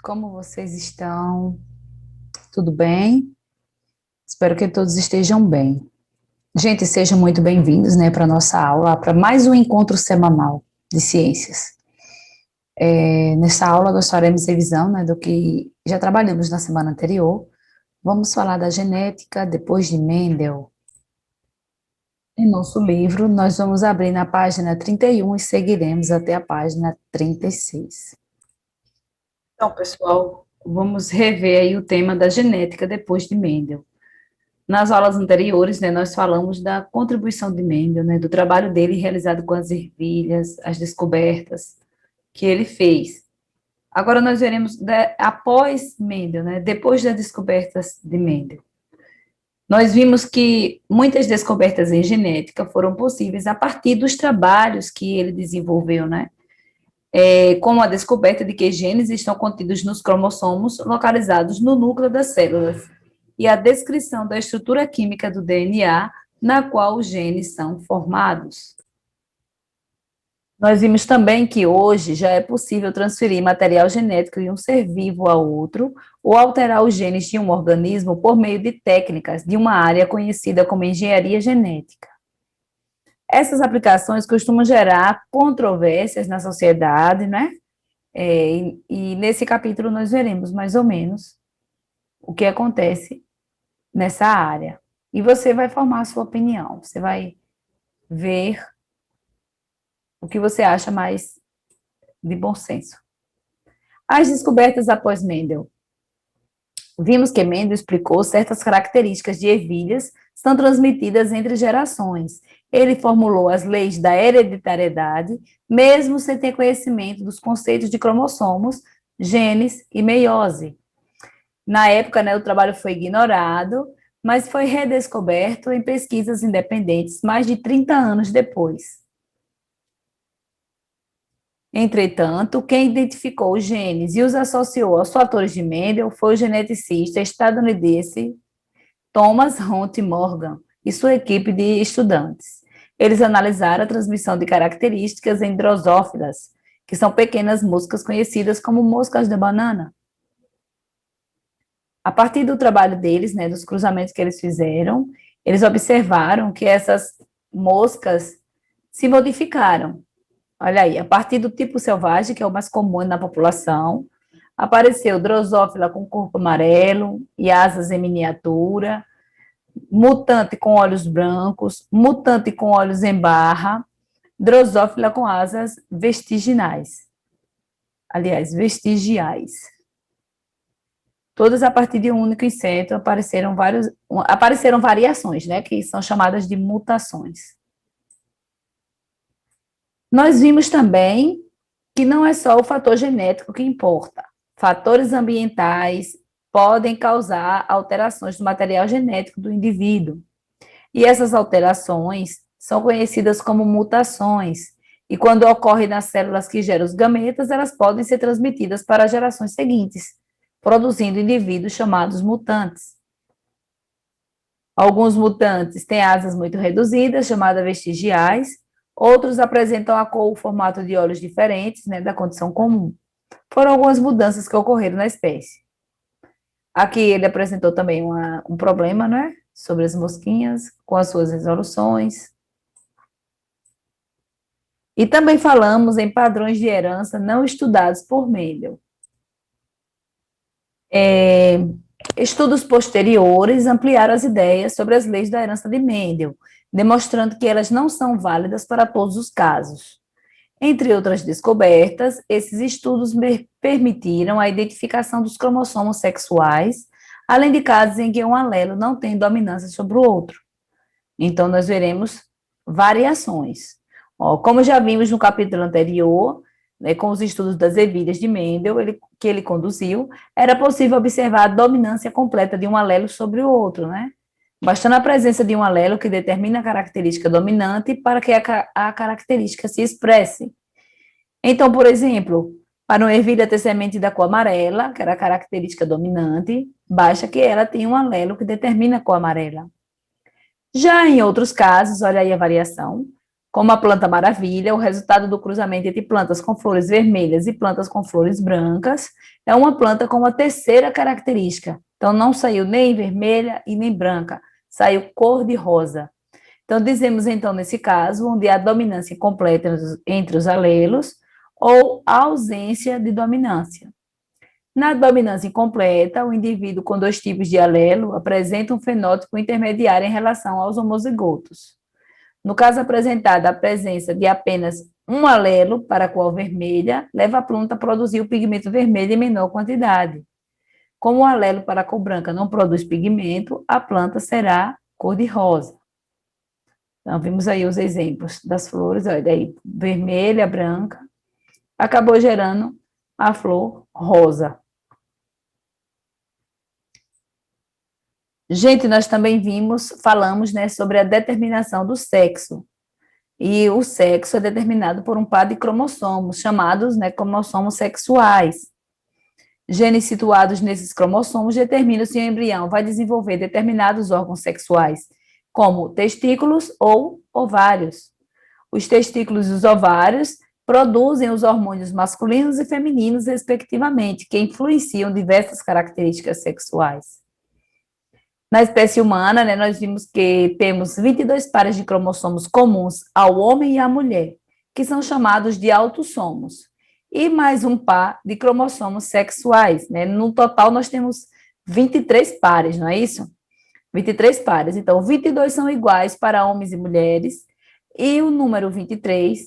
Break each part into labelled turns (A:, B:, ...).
A: Como vocês estão? Tudo bem? Espero que todos estejam bem. Gente, sejam muito bem-vindos, para a nossa aula, para mais um encontro semanal de ciências. Nessa aula, nós faremos revisão, do que já trabalhamos na semana anterior. Vamos falar da genética depois de Mendel. Em nosso livro, nós vamos abrir na página 31 e seguiremos até a página 36. Então, pessoal, vamos rever aí o tema da genética depois de Mendel. Nas aulas anteriores, nós falamos da contribuição de Mendel, do trabalho dele realizado com as ervilhas, as descobertas que ele fez. Agora nós veremos após Mendel, depois das descobertas de Mendel. Nós vimos que muitas descobertas em genética foram possíveis a partir dos trabalhos que ele desenvolveu, como a descoberta de que genes estão contidos nos cromossomos localizados no núcleo das células, e a descrição da estrutura química do DNA, na qual os genes são formados. Nós vimos também que hoje já é possível transferir material genético de um ser vivo a outro, ou alterar os genes de um organismo por meio de técnicas de uma área conhecida como engenharia genética. Essas aplicações costumam gerar controvérsias na sociedade, e nesse capítulo nós veremos mais ou menos o que acontece nessa área. E você vai formar a sua opinião, você vai ver o que você acha mais de bom senso. As descobertas após Mendel. Vimos que Mendel explicou certas características de ervilhas são transmitidas entre gerações. Ele formulou as leis da hereditariedade, mesmo sem ter conhecimento dos conceitos de cromossomos, genes e meiose. Na época, o trabalho foi ignorado, mas foi redescoberto em pesquisas independentes mais de 30 anos depois. Entretanto, quem identificou os genes e os associou aos fatores de Mendel foi o geneticista estadunidense Thomas Hunt Morgan e sua equipe de estudantes. Eles analisaram a transmissão de características em drosófilas, que são pequenas moscas conhecidas como moscas de banana. A partir do trabalho deles, dos cruzamentos que eles fizeram, eles observaram que essas moscas se modificaram. Olha aí, a partir do tipo selvagem, que é o mais comum na população, apareceu drosófila com corpo amarelo e asas em miniatura, mutante com olhos brancos, mutante com olhos em barra, drosófila com asas vestiginais. Aliás, vestigiais. Todas a partir de um único inseto apareceram variações, que são chamadas de mutações. Nós vimos também que não é só o fator genético que importa. Fatores ambientais podem causar alterações no material genético do indivíduo. E essas alterações são conhecidas como mutações. E quando ocorrem nas células que geram os gametas, elas podem ser transmitidas para as gerações seguintes, produzindo indivíduos chamados mutantes. Alguns mutantes têm asas muito reduzidas, chamadas vestigiais. Outros apresentam a cor ou formato de olhos diferentes, da condição comum. Foram algumas mudanças que ocorreram na espécie. Aqui ele apresentou também um problema, sobre as mosquinhas, com as suas resoluções. E também falamos em padrões de herança não estudados por Mendel. Estudos posteriores ampliaram as ideias sobre as leis da herança de Mendel, demonstrando que elas não são válidas para todos os casos. Entre outras descobertas, esses estudos permitiram a identificação dos cromossomos sexuais, além de casos em que um alelo não tem dominância sobre o outro. Então, nós veremos variações. Como já vimos no capítulo anterior, com os estudos das ervilhas de Mendel, que ele conduziu, era possível observar a dominância completa de um alelo sobre o outro, bastando a presença de um alelo que determina a característica dominante para que a característica se expresse. Então, por exemplo, para uma ervilha ter semente da cor amarela, que era a característica dominante, basta que ela tenha um alelo que determina a cor amarela. Já em outros casos, olha aí a variação, Como a planta maravilha, o resultado do cruzamento entre plantas com flores vermelhas e plantas com flores brancas é uma planta com uma terceira característica. Então, não saiu nem vermelha e nem branca, saiu cor de rosa. Então, dizemos, então, nesse caso, onde há dominância incompleta entre os alelos ou ausência de dominância. Na dominância incompleta, o indivíduo com dois tipos de alelo apresenta um fenótipo intermediário em relação aos homozigotos. No caso apresentado, a presença de apenas um alelo para a cor vermelha leva a planta a produzir o pigmento vermelho em menor quantidade. Como o alelo para a cor branca não produz pigmento, a planta será cor-de-rosa. Então, vimos aí os exemplos das flores, olha aí, vermelha, branca, acabou gerando a flor rosa. Gente, nós também falamos, né, sobre a determinação do sexo. E o sexo é determinado por um par de cromossomos, chamados, né, cromossomos sexuais. Genes situados nesses cromossomos determinam se o embrião vai desenvolver determinados órgãos sexuais, como testículos ou ovários. Os testículos e os ovários produzem os hormônios masculinos e femininos, respectivamente, que influenciam diversas características sexuais. Na espécie humana, né, nós vimos que temos 22 pares de cromossomos comuns ao homem e à mulher, que são chamados de autossomos, e mais um par de cromossomos sexuais, né? No total, nós temos 23 pares, não é isso? 23 pares. Então, 22 são iguais para homens e mulheres, e o número 23,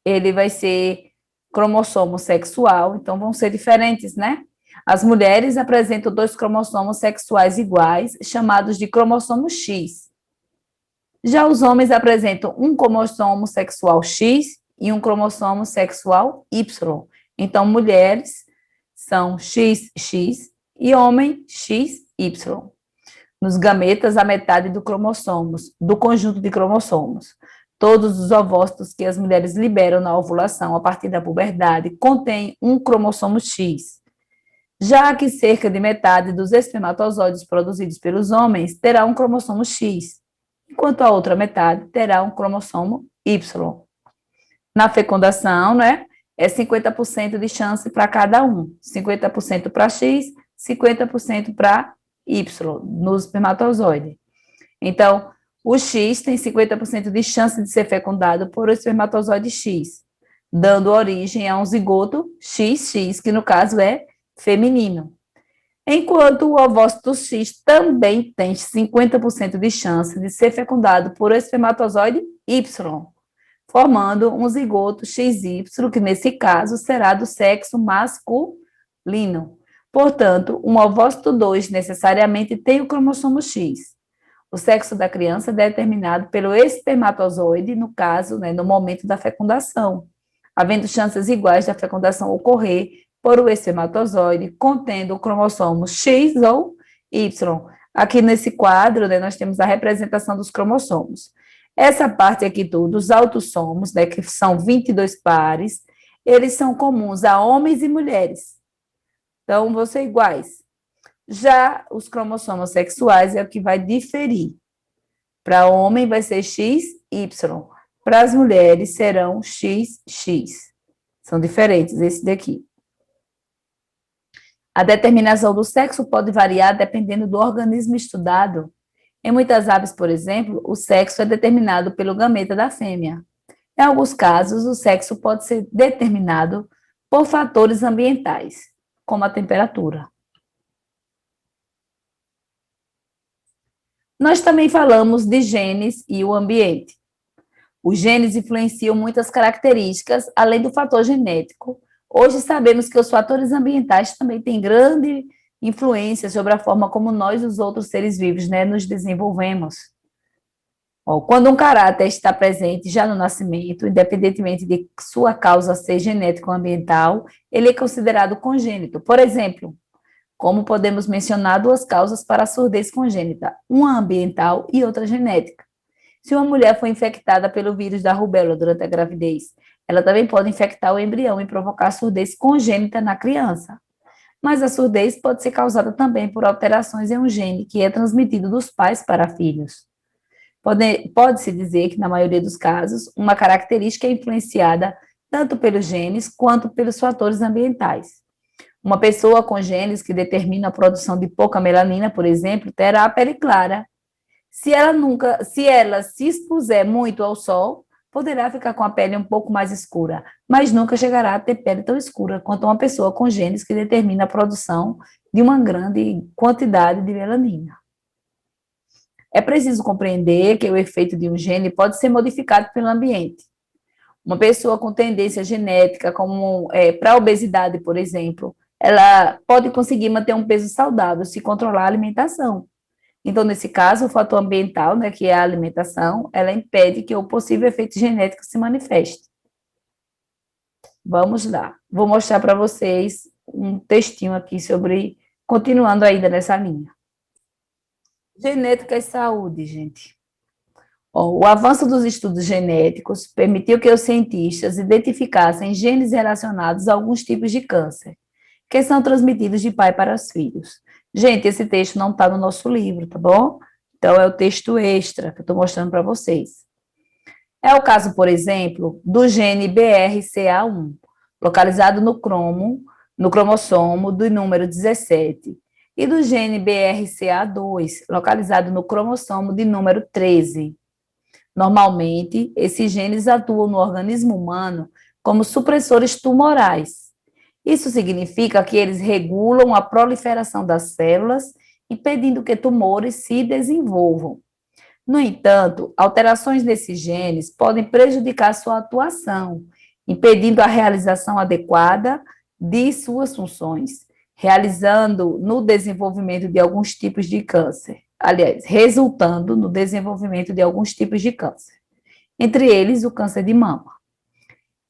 A: ele vai ser cromossomo sexual, então vão ser diferentes, né? As mulheres apresentam dois cromossomos sexuais iguais, chamados de cromossomo X. Já os homens apresentam um cromossomo sexual X e um cromossomo sexual Y. Então, mulheres são XX e homem XY. Nos gametas, a metade do conjunto de cromossomos. Todos os ovócitos que as mulheres liberam na ovulação a partir da puberdade contêm um cromossomo X. Já que cerca de metade dos espermatozoides produzidos pelos homens terá um cromossomo X, enquanto a outra metade terá um cromossomo Y. Na fecundação, né, é 50% de chance para cada um, 50% para X, 50% para Y, no espermatozoide. Então, o X tem 50% de chance de ser fecundado por o espermatozoide X, dando origem a um zigoto XX, que no caso é feminino. Enquanto o ovócito X também tem 50% de chance de ser fecundado por espermatozoide Y, formando um zigoto XY, que nesse caso será do sexo masculino. Portanto, um ovócito 2 necessariamente tem o cromossomo X. O sexo da criança é determinado pelo espermatozoide, no caso, né, no momento da fecundação, havendo chances iguais da fecundação ocorrer por o espermatozoide contendo o cromossomo X ou Y. Aqui nesse quadro, né, nós temos a representação dos cromossomos. Essa parte aqui tudo, os autossomos, né, que são 22 pares, eles são comuns a homens e mulheres. Então, vão ser iguais. Já os cromossomos sexuais é o que vai diferir. Para homem vai ser XY, para as mulheres serão XX. São diferentes esse daqui. A determinação do sexo pode variar dependendo do organismo estudado. Em muitas aves, por exemplo, o sexo é determinado pelo gameta da fêmea. Em alguns casos, o sexo pode ser determinado por fatores ambientais, como a temperatura. Nós também falamos de genes e o ambiente. Os genes influenciam muitas características, além do fator genético. Hoje sabemos que os fatores ambientais também têm grande influência sobre a forma como nós, os outros seres vivos, né, nos desenvolvemos. Quando um caráter está presente já no nascimento, independentemente de sua causa ser genética ou ambiental, ele é considerado congênito. Por exemplo, como podemos mencionar duas causas para a surdez congênita, uma ambiental e outra genética. Se uma mulher foi infectada pelo vírus da rubéola durante a gravidez, ela também pode infectar o embrião e provocar surdez congênita na criança. Mas a surdez pode ser causada também por alterações em um gene que é transmitido dos pais para filhos. Pode-se dizer que, na maioria dos casos, uma característica é influenciada tanto pelos genes quanto pelos fatores ambientais. Uma pessoa com genes que determinam a produção de pouca melanina, por exemplo, terá a pele clara. Se ela se expuser muito ao sol, poderá ficar com a pele um pouco mais escura, mas nunca chegará a ter pele tão escura quanto uma pessoa com genes que determina a produção de uma grande quantidade de melanina. É preciso compreender que o efeito de um gene pode ser modificado pelo ambiente. Uma pessoa com tendência genética, como para a obesidade, por exemplo, ela pode conseguir manter um peso saudável se controlar a alimentação. Então, nesse caso, o fator ambiental, né, que é a alimentação, ela impede que o possível efeito genético se manifeste. Vamos lá. Vou mostrar para vocês um textinho aqui sobre, continuando ainda nessa linha. Genética e saúde, gente. O avanço dos estudos genéticos permitiu que os cientistas identificassem genes relacionados a alguns tipos de câncer, que são transmitidos de pai para os filhos. Gente, esse texto não está no nosso livro, tá bom? Então, é o texto extra que eu estou mostrando para vocês. É o caso, por exemplo, do gene BRCA1, localizado no cromossomo do número 17, e do gene BRCA2, localizado no cromossomo de número 13. Normalmente, esses genes atuam no organismo humano como supressores tumorais. Isso significa que eles regulam a proliferação das células, impedindo que tumores se desenvolvam. No entanto, alterações nesses genes podem prejudicar sua atuação, impedindo a realização adequada de suas funções, realizando no desenvolvimento de alguns tipos de câncer. Aliás, resultando no desenvolvimento de alguns tipos de câncer, entre eles o câncer de mama.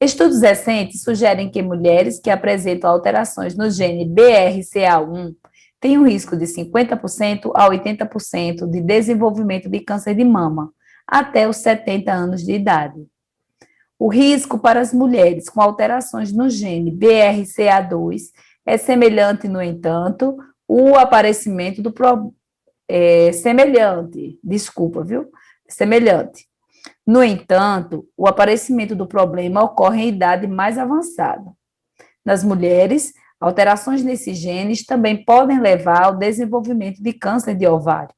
A: Estudos recentes sugerem que mulheres que apresentam alterações no gene BRCA1 têm um risco de 50% a 80% de desenvolvimento de câncer de mama até os 70 anos de idade. O risco para as mulheres com alterações no gene BRCA2 é semelhante, no entanto, o aparecimento do semelhante. No entanto, o aparecimento do problema ocorre em idade mais avançada. Nas mulheres, alterações nesses genes também podem levar ao desenvolvimento de câncer de ovário.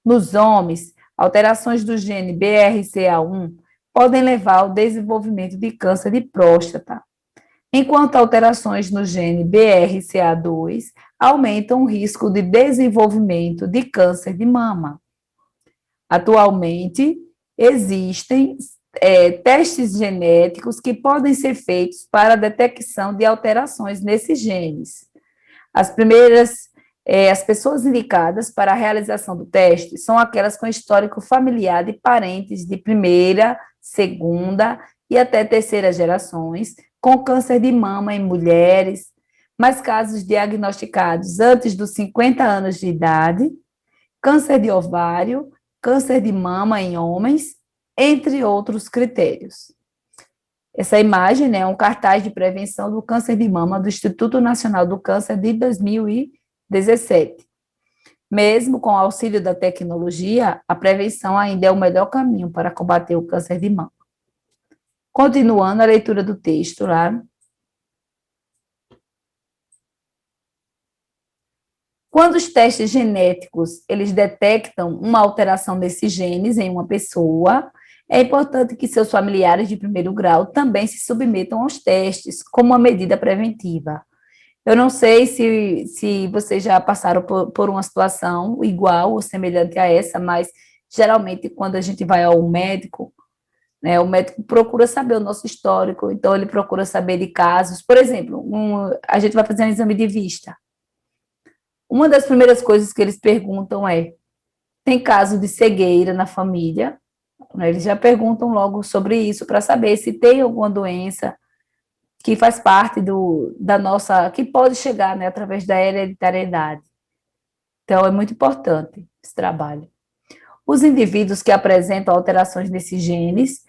A: Nos homens, alterações do gene BRCA1 podem levar ao desenvolvimento de câncer de próstata, enquanto alterações no gene BRCA2 aumentam o risco de desenvolvimento de câncer de mama. Atualmente, existem testes genéticos que podem ser feitos para a detecção de alterações nesses genes. As pessoas indicadas para a realização do teste são aquelas com histórico familiar de parentes de primeira, segunda e até terceira gerações, com câncer de mama em mulheres, mais casos diagnosticados antes dos 50 anos de idade, câncer de ovário, câncer de mama em homens, entre outros critérios. Essa imagem, né, é um cartaz de prevenção do câncer de mama do Instituto Nacional do Câncer de 2017. Mesmo com o auxílio da tecnologia, a prevenção ainda é o melhor caminho para combater o câncer de mama. Continuando a leitura do texto lá. Quando os testes genéticos, eles detectam uma alteração desses genes em uma pessoa, é importante que seus familiares de primeiro grau também se submetam aos testes, como uma medida preventiva. Eu não sei se vocês já passaram por uma situação igual ou semelhante a essa, mas geralmente quando a gente vai ao médico, né, o médico procura saber o nosso histórico, então ele procura saber de casos. Por exemplo, a gente vai fazer um exame de vista. Uma das primeiras coisas que eles perguntam é: tem caso de cegueira na família? Eles já perguntam logo sobre isso para saber se tem alguma doença que faz parte da nossa, que pode chegar, né, através da hereditariedade. Então, é muito importante esse trabalho. Os indivíduos que apresentam alterações nesses genes,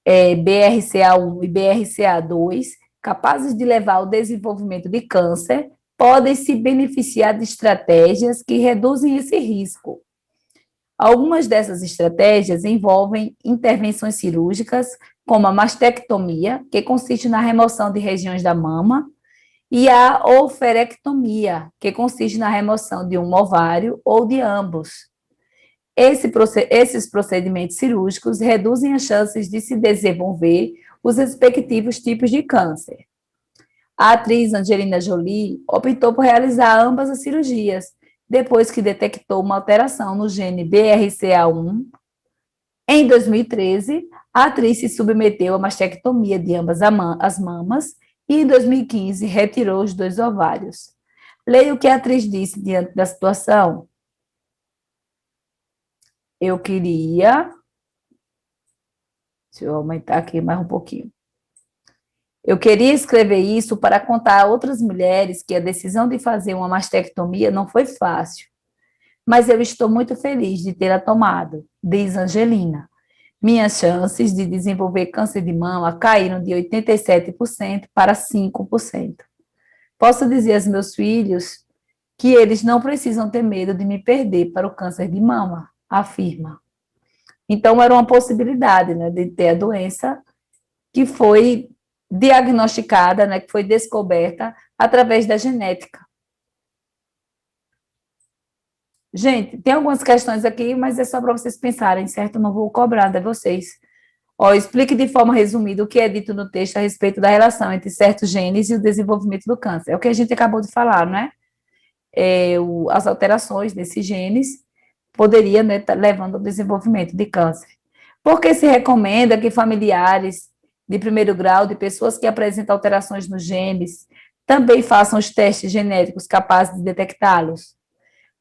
A: BRCA1 e BRCA2, capazes de levar ao desenvolvimento de câncer, podem se beneficiar de estratégias que reduzem esse risco. Algumas dessas estratégias envolvem intervenções cirúrgicas, como a mastectomia, que consiste na remoção de regiões da mama, e a oophorectomia, que consiste na remoção de um ovário ou de ambos. Esses procedimentos cirúrgicos reduzem as chances de se desenvolver os respectivos tipos de câncer. A atriz Angelina Jolie optou por realizar ambas as cirurgias, depois que detectou uma alteração no gene BRCA1. Em 2013, a atriz se submeteu à mastectomia de ambas as mamas e, em 2015, retirou os 2 ovários. Leia o que a atriz disse diante da situação. Eu queria... Deixa eu aumentar aqui mais um pouquinho. Eu queria escrever isso para contar a outras mulheres que a decisão de fazer uma mastectomia não foi fácil, mas eu estou muito feliz de tê-la tomado, diz Angelina. Minhas chances de desenvolver câncer de mama caíram de 87% para 5%. Posso dizer aos meus filhos que eles não precisam ter medo de me perder para o câncer de mama, afirma. Então, era uma possibilidade, né, de ter a doença que foi diagnosticada, né, que foi descoberta através da genética. Gente, tem algumas questões aqui, mas é só para vocês pensarem, certo? Eu não vou cobrar de vocês. Ó, explique de forma resumida o que é dito no texto a respeito da relação entre certos genes e o desenvolvimento do câncer. É o que a gente acabou de falar, né? As alterações desses genes poderiam, né, estar levando ao desenvolvimento de câncer. Porque se recomenda que familiares de primeiro grau de pessoas que apresentam alterações nos genes também façam os testes genéticos capazes de detectá-los.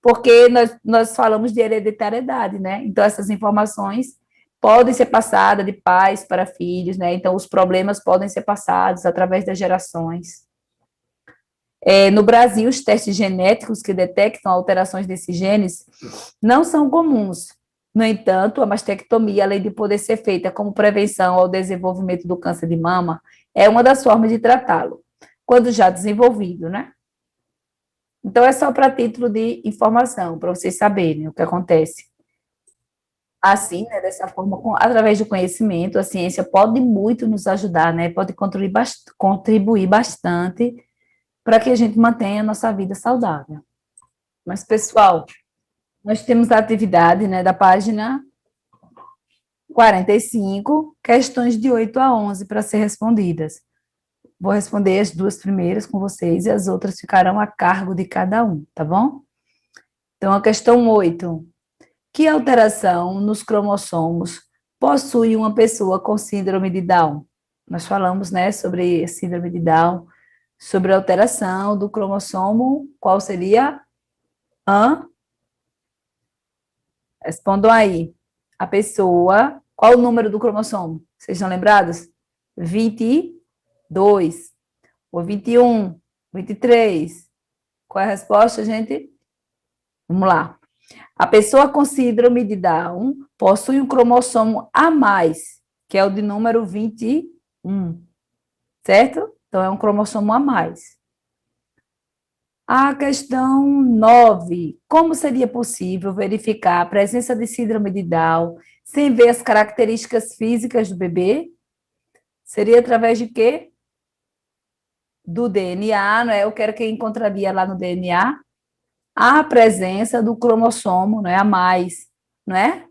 A: Porque nós falamos de hereditariedade, né? Então, essas informações podem ser passadas de pais para filhos, né? Então, os problemas podem ser passados através das gerações. No Brasil, os testes genéticos que detectam alterações desses genes não são comuns. No entanto, a mastectomia, além de poder ser feita como prevenção ao desenvolvimento do câncer de mama, é uma das formas de tratá-lo, quando já desenvolvido, né? Então, é só para título de informação, para vocês saberem o que acontece. Assim, né, dessa forma, através do conhecimento, a ciência pode muito nos ajudar, né? Pode contribuir bastante para que a gente mantenha a nossa vida saudável. Mas, pessoal, nós temos a atividade, né, da página 45, questões de 8 a 11 para ser respondidas. Vou responder as 2 primeiras com vocês e as outras ficarão a cargo de cada um, tá bom? Então, a questão 8. Que alteração nos cromossomos possui uma pessoa com síndrome de Down? Nós falamos, né, sobre síndrome de Down, sobre a alteração do cromossomo, qual seria? Respondam aí. A pessoa, qual o número do cromossomo? Vocês estão lembrados? 22, ou 21, 23. Qual é a resposta, gente? Vamos lá. A pessoa com síndrome de Down possui um cromossomo a mais, que é o de número 21, certo? Então, é um cromossomo a mais. A questão 9. Como seria possível verificar a presença de síndrome de Down sem ver as características físicas do bebê? Seria através de quê? Do DNA, não é? Eu quero que encontraria lá no DNA a presença do cromossomo, não é? A mais, não é?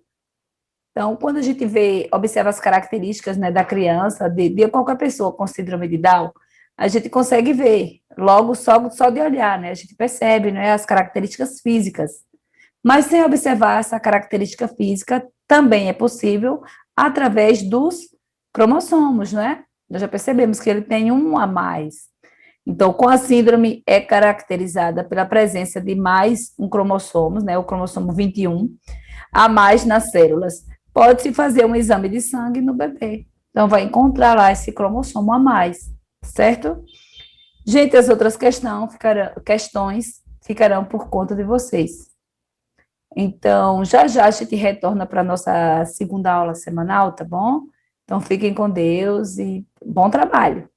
A: Então, quando a gente observa as características, né, da criança, de qualquer pessoa com síndrome de Down, a gente consegue ver, logo só de olhar, né? A gente percebe, né, as características físicas. Mas sem observar essa característica física, também é possível através dos cromossomos, não é? Nós já percebemos que ele tem um a mais. Então, com a síndrome é caracterizada pela presença de mais um cromossomo, né, o cromossomo 21, a mais nas células. Pode-se fazer um exame de sangue no bebê. Então, vai encontrar lá esse cromossomo a mais, certo? Gente, as outras questões ficarão por conta de vocês. Então, já a gente retorna para a nossa segunda aula semanal, tá bom? Então, fiquem com Deus e bom trabalho.